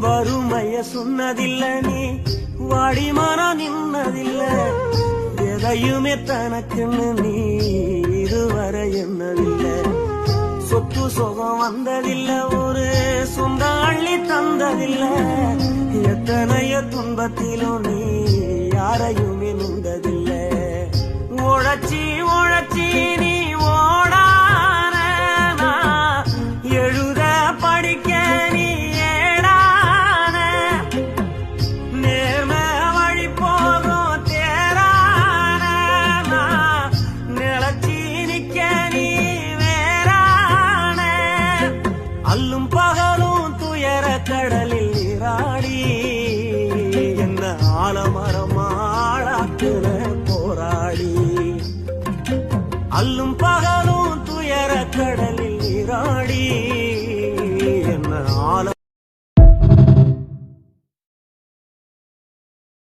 வறுமைய சொன்னதில்ல நீ வாடிமானா நின்னதில்ல எதையுமே தனக்குன்னு நீ இதுவரை என்னதில்ல சொத்து சுகம் வந்ததில்ல ஒரு சொந்த அள்ளி தந்ததில்ல எத்தனைய துன்பத்திலும் நீ யாரையுமே நுந்ததில்ல உழைச்சி